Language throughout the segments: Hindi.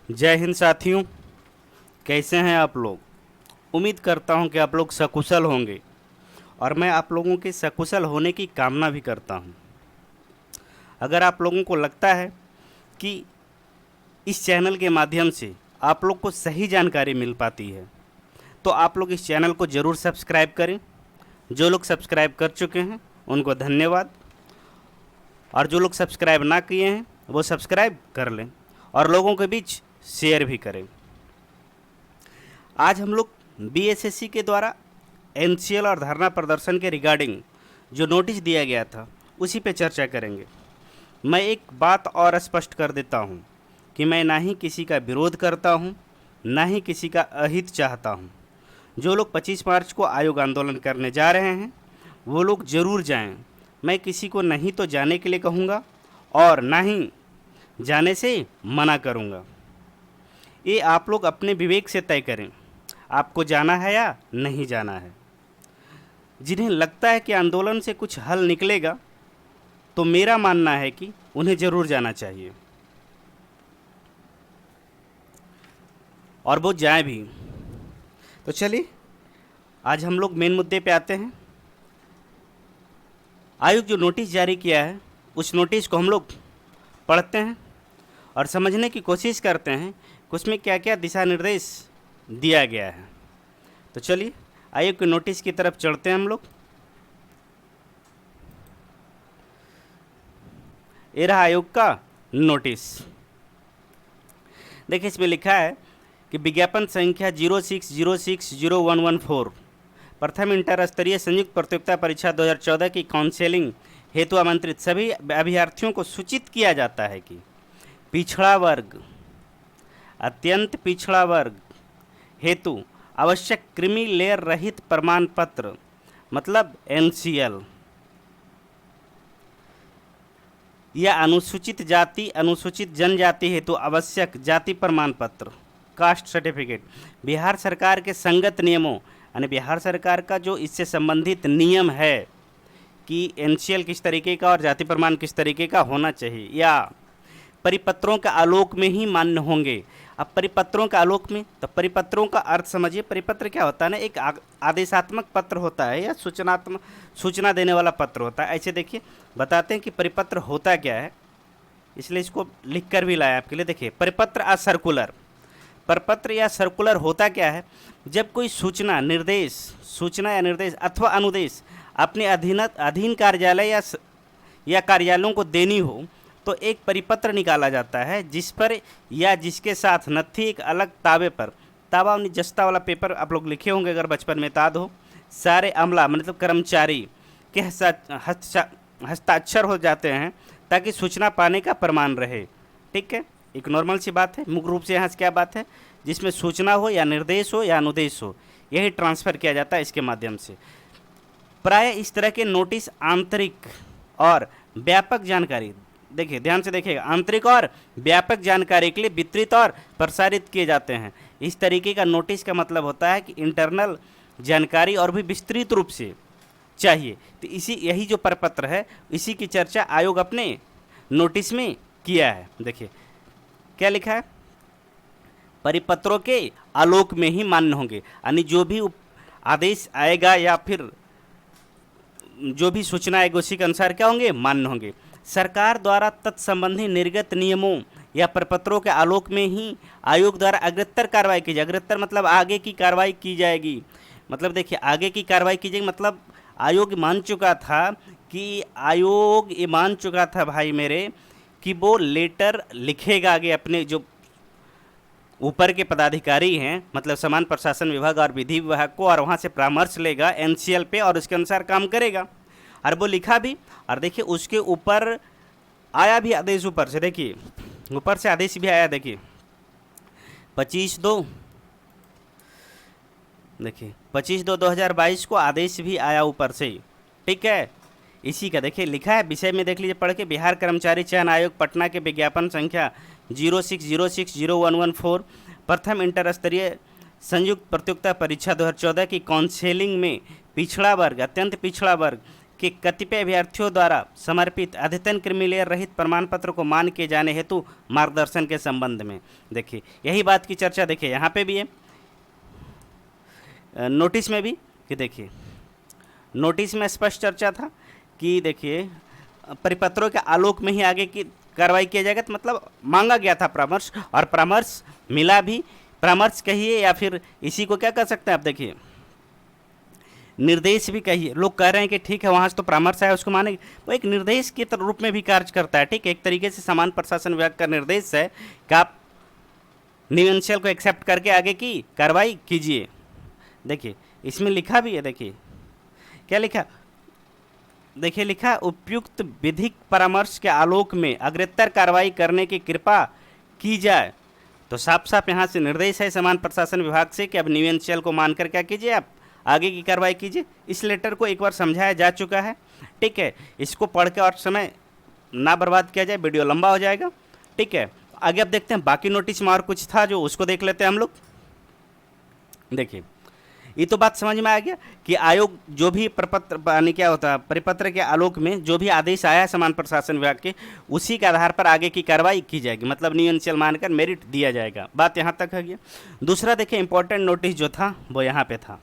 जय हिंद साथियों, कैसे हैं आप लोग। उम्मीद करता हूं कि आप लोग सकुशल होंगे और मैं आप लोगों के सकुशल होने की कामना भी करता हूं। अगर आप लोगों को लगता है कि इस चैनल के माध्यम से आप लोग को सही जानकारी मिल पाती है तो आप लोग इस चैनल को ज़रूर सब्सक्राइब करें। जो लोग सब्सक्राइब कर चुके हैं उनको धन्यवाद, और जो लोग सब्सक्राइब ना किए हैं वो सब्सक्राइब कर लें और लोगों के बीच शेयर भी करें। आज हम लोग बीएसएससी के द्वारा एनसीएल और धरना प्रदर्शन के रिगार्डिंग जो नोटिस दिया गया था उसी पे चर्चा करेंगे। मैं एक बात और स्पष्ट कर देता हूं कि मैं ना ही किसी का विरोध करता हूं, ना ही किसी का अहित चाहता हूं। जो लोग 25 मार्च को आयोग आंदोलन करने जा रहे हैं वो लोग ज़रूर जाएं। मैं किसी को नहीं तो जाने के लिए कहूँगा और ना ही जाने से मना करूँगा। ये आप लोग अपने विवेक से तय करें, आपको जाना है या नहीं जाना है। जिन्हें लगता है कि आंदोलन से कुछ हल निकलेगा तो मेरा मानना है कि उन्हें ज़रूर जाना चाहिए और वो जाए भी। तो चलिए आज हम लोग मेन मुद्दे पे आते हैं। आयोग जो नोटिस जारी किया है उस नोटिस को हम लोग पढ़ते हैं और समझने की कोशिश करते हैं कि उसमें क्या क्या दिशा निर्देश दिया गया है। तो चलिए आयोग के नोटिस की तरफ चढ़ते हैं हम लोग। ये रहा आयोग का नोटिस। देखिए इसमें लिखा है कि विज्ञापन संख्या 06060114 प्रथम इंटर स्तरीय संयुक्त प्रतियोगिता परीक्षा 2014 की काउंसलिंग हेतु आमंत्रित सभी अभ्यर्थियों को सूचित किया जाता है कि पिछड़ा वर्ग, अत्यंत पिछड़ा वर्ग हेतु आवश्यक क्रीमी लेयर रहित प्रमाण पत्र मतलब एनसीएल या अनुसूचित जाति अनुसूचित जनजाति हेतु आवश्यक जाति प्रमाण पत्र कास्ट सर्टिफिकेट बिहार सरकार के संगत नियमों यानी बिहार सरकार का जो इससे संबंधित नियम है कि एनसीएल किस तरीके का और जाति प्रमाण किस तरीके का होना चाहिए या परिपत्रों के आलोक में ही मान्य होंगे। अब परिपत्रों के आलोक में, तो परिपत्रों का अर्थ समझिए। परिपत्र क्या होता है ना, एक आदेशात्मक पत्र होता है या सूचना देने वाला पत्र होता है। ऐसे देखिए बताते हैं कि परिपत्र होता क्या है, इसलिए इसको लिख कर भी लाया आपके लिए। देखिए परिपत्र आ सर्कुलर, परिपत्र या सर्कुलर होता क्या है, जब कोई सूचना या निर्देश अथवा अनुदेश अपने अधीन कार्यालय या कार्यालयों को देनी हो तो एक परिपत्र निकाला जाता है जिस पर या जिसके साथ नत्थी एक अलग ताबे पर, ताबा जस्ता वाला पेपर आप लोग लिखे होंगे अगर बचपन में याद हो, सारे अमला मतलब कर्मचारी के हस्ताक्षर हो जाते हैं ताकि सूचना पाने का प्रमाण रहे। ठीक है, एक नॉर्मल सी बात है। मुख्य रूप से यहाँ से क्या बात है, जिसमें सूचना हो या निर्देश हो या अनुदेश हो यही ट्रांसफ़र किया जाता है इसके माध्यम से। प्राय इस तरह के नोटिस आंतरिक और व्यापक जानकारी, देखिए ध्यान से देखिएगा, आंतरिक और व्यापक जानकारी के लिए वितरित और प्रसारित किए जाते हैं। इस तरीके का नोटिस का मतलब होता है कि इंटरनल जानकारी और भी विस्तृत रूप से चाहिए। तो यही जो प्रपत्र है इसी की चर्चा आयोग अपने नोटिस में किया है। देखिए क्या लिखा है, परिपत्रों के आलोक में ही मान्य होंगे, यानी जो भी आदेश आएगा या फिर जो भी सूचना आएगी उसी के अनुसार क्या होंगे, मान्य होंगे। सरकार द्वारा तत्संबंधी निर्गत नियमों या प्रपत्रों के आलोक में ही आयोग द्वारा अग्रतर कार्रवाई की जाएगी। अग्रतर मतलब आगे की कार्रवाई की जाएगी। मतलब देखिए आगे की कार्रवाई की जाएगी मतलब आयोग मान चुका था भाई मेरे कि वो लेटर लिखेगा आगे अपने जो ऊपर के पदाधिकारी हैं मतलब समान प्रशासन विभाग और विधि विभाग को, और वहाँ से परामर्श लेगा एनसीएल पे और उसके अनुसार काम करेगा। और वो लिखा भी, और देखिए उसके ऊपर आया भी आदेश, ऊपर से देखिए ऊपर से आदेश भी आया। देखिए 25/2 देखिए 25/2/2022 को आदेश भी आया ऊपर से। ठीक है, इसी का देखिए लिखा है विषय में देख लीजिए पढ़ के, बिहार कर्मचारी चयन आयोग पटना के विज्ञापन संख्या 06060114 प्रथम इंटर स्तरीय संयुक्त प्रतियोगिता परीक्षा 2014 की काउंसलिंग में पिछड़ा वर्ग, अत्यंत पिछड़ा वर्ग कि कतिपय अभ्यर्थियों द्वारा समर्पित अद्यतन क्रीमीलेयर रहित प्रमाण पत्र को मान किए जाने हेतु मार्गदर्शन के संबंध में। देखिए यही बात की चर्चा देखिए यहाँ पे भी है, नोटिस में भी, कि देखिए नोटिस में स्पष्ट चर्चा था कि देखिए परिपत्रों के आलोक में ही आगे की कार्रवाई किया जाएगा। तो मतलब मांगा गया था परामर्श, और परामर्श मिला भी। परामर्श कहिए या फिर इसी को क्या कर सकते हैं आप, देखिए निर्देश भी कहिए। लोग कह रहे हैं कि ठीक है वहाँ से तो परामर्श आया उसको मानेंगे, वो एक निर्देश के रूप में भी कार्य करता है। ठीक है, एक तरीके से सामान्य प्रशासन विभाग का निर्देश है कि आप निवेंशल को एक्सेप्ट करके आगे की कार्रवाई कीजिए। देखिए इसमें लिखा भी है, देखिए क्या लिखा, देखिए लिखा उपयुक्त विधिक परामर्श के आलोक में अग्रेतर कार्रवाई करने की कृपा की जाए। तो साफ साफ यहाँ से निर्देश है सामान्य प्रशासन विभाग से कि अब निवेंशल को मानकर क्या कीजिए, आप आगे की कार्रवाई कीजिए। इस लेटर को एक बार समझाया जा चुका है। ठीक है, इसको पढ़ के और समय ना बर्बाद किया जाए, वीडियो लंबा हो जाएगा। ठीक है, आगे अब देखते हैं बाकी नोटिस में और कुछ था जो उसको देख लेते हैं हम लोग। देखिए ये तो बात समझ में आ गया कि आयोग जो भी प्रपत्र यानी क्या होता है, परिपत्र के आलोक में जो भी आदेश आया है सामान्य प्रशासन विभाग के, उसी के आधार पर आगे की कार्रवाई की जाएगी, मतलब निवेंशल मानकर मेरिट दिया जाएगा। बात यहाँ तक है गया। दूसरा देखिए इंपॉर्टेंट नोटिस जो था वो यहाँ पे था,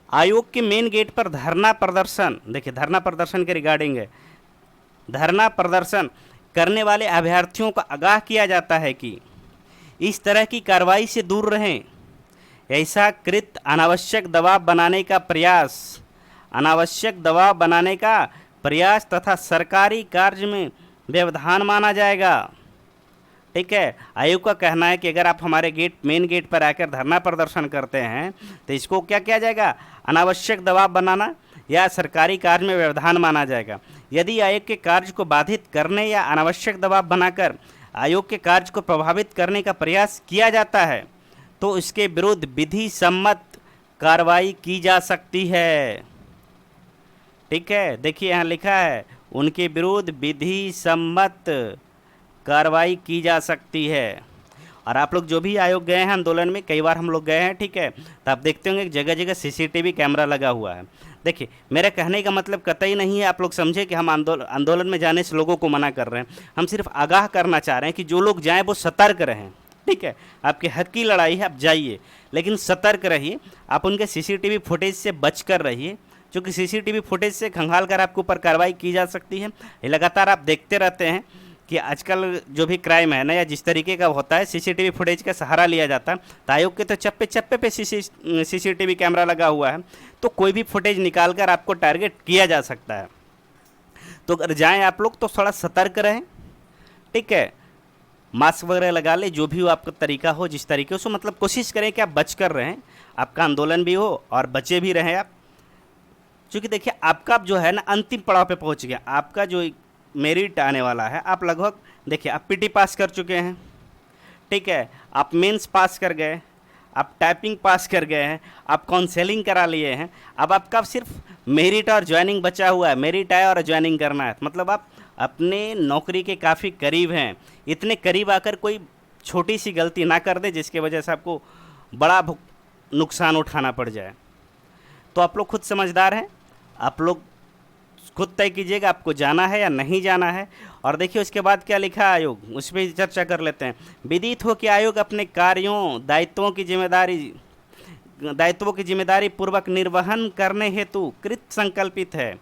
आयोग के मेन गेट पर धरना प्रदर्शन। देखिए धरना प्रदर्शन के रिगार्डिंग है, धरना प्रदर्शन करने वाले अभ्यर्थियों को आगाह किया जाता है कि इस तरह की कार्रवाई से दूर रहें। ऐसा कृत अनावश्यक दबाव बनाने का प्रयास, अनावश्यक दबाव बनाने का प्रयास तथा सरकारी कार्य में व्यवधान माना जाएगा। ठीक है, आयोग का कहना है कि अगर आप हमारे मेन गेट पर आकर धरना प्रदर्शन करते हैं तो इसको क्या किया जाएगा, अनावश्यक दबाव बनाना या सरकारी कार्य में व्यवधान माना जाएगा। यदि आयोग के कार्य को बाधित करने या अनावश्यक दबाव बनाकर आयोग के कार्य को प्रभावित करने का प्रयास किया जाता है तो इसके विरुद्ध विधि सम्मत कार्रवाई की जा सकती है। ठीक है, देखिए यहाँ लिखा है उनके विरुद्ध विधि सम्मत कार्रवाई की जा सकती है। और आप लोग जो भी आयोग गए हैं आंदोलन में, कई बार हम लोग गए हैं, ठीक है, तो आप देखते होंगे जगह जगह सीसीटीवी कैमरा लगा हुआ है। देखिए मेरा कहने का मतलब कतई नहीं है आप लोग समझे कि हम आंदोलन में जाने से लोगों को मना कर रहे हैं। हम सिर्फ आगाह करना चाह रहे हैं कि जो लोग जाएं वो सतर्क रहें। ठीक है, आपके हक की लड़ाई है, आप जाइए, लेकिन सतर्क रहिए। आप उनके सीसीटीवी फुटेज से बच कर रहिए, क्योंकि सीसीटीवी फुटेज से खंगाल कर आपके ऊपर कार्रवाई की जा सकती है। ये लगातार आप देखते रहते हैं कि आजकल जो भी क्राइम है ना, या जिस तरीके का होता है, सीसीटीवी फुटेज का सहारा लिया जाता है। तो आयोग के तो चप्पे चप्पे पे सीसीटीवी कैमरा लगा हुआ है, तो कोई भी फुटेज निकाल कर आपको टारगेट किया जा सकता है। तो अगर जाएँ आप लोग तो थोड़ा सतर्क रहें। ठीक है, मास्क वगैरह लगा ले, जो भी हो आपका तरीका हो, जिस तरीके से, मतलब कोशिश करें कि आप बच कर रहें, आपका आंदोलन भी हो और बचे भी रहें आप। क्योंकि देखिए आपका जो है ना अंतिम पड़ाव पे पहुंच गया, आपका जो मेरिट आने वाला है। आप लगभग देखिए आप पीटी पास कर चुके हैं, ठीक है, आप मेंस पास कर गए, आप टाइपिंग पास कर गए हैं, आप काउंसलिंग करा लिए हैं। अब आपका सिर्फ मेरिट और ज्वाइनिंग बचा हुआ है, मेरिट आया और ज्वाइनिंग करना है। मतलब आप अपने नौकरी के काफ़ी करीब हैं। इतने करीब आकर कोई छोटी सी गलती ना कर दे जिसकी वजह से आपको बड़ा नुकसान उठाना पड़ जाए। तो आप लोग खुद समझदार हैं, आप लोग खुद तय कीजिएगा आपको जाना है या नहीं जाना है। और देखिए उसके बाद क्या लिखा है आयोग, उस पर चर्चा कर लेते हैं। विदित हो कि आयोग अपने कार्यों दायित्वों की जिम्मेदारी पूर्वक निर्वहन करने हेतु कृत संकल्पित है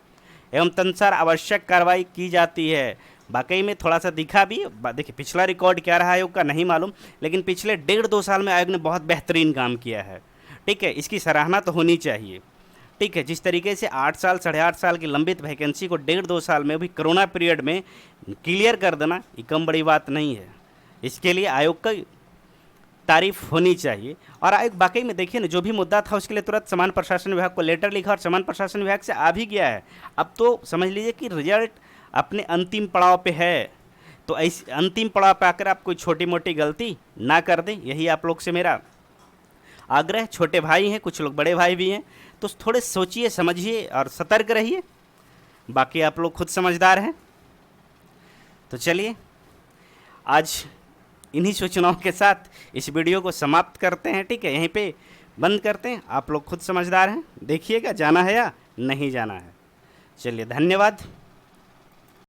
एवं तदनुसार आवश्यक कार्रवाई की जाती है। वाकई में थोड़ा सा दिखा भी, देखिए पिछला रिकॉर्ड क्या रहा आयोग का नहीं मालूम, लेकिन पिछले 1.5-2 साल में आयोग ने बहुत बेहतरीन काम किया है। ठीक है, इसकी सराहना तो होनी चाहिए। ठीक है, जिस तरीके से 8 साल 8.5 साल की लंबित वैकेंसी को 1.5-2 साल में भी कोरोना पीरियड में क्लियर कर देना, ये कम बड़ी बात नहीं है। इसके लिए आयोग का तारीफ होनी चाहिए। और आयोग वाकई में देखिए ना, जो भी मुद्दा था उसके लिए तुरंत सामान्य प्रशासन विभाग को लेटर लिखा और सामान्य प्रशासन विभाग से आ भी गया है। अब तो समझ लीजिए कि रिजल्ट अपने अंतिम पड़ाव पे है। तो ऐसे अंतिम पड़ाव पे आकर आप कोई छोटी मोटी गलती ना कर दें, यही आप लोग से मेरा आग्रह। छोटे भाई हैं, कुछ लोग बड़े भाई भी हैं, तो थोड़े सोचिए समझिए और सतर्क रहिए। बाकी आप लोग खुद समझदार हैं। तो चलिए आज इन्हीं सूचनाओं के साथ इस वीडियो को समाप्त करते हैं। ठीक है, यहीं पे बंद करते हैं। आप लोग खुद समझदार हैं, देखिएगा जाना है या नहीं जाना है। चलिए धन्यवाद।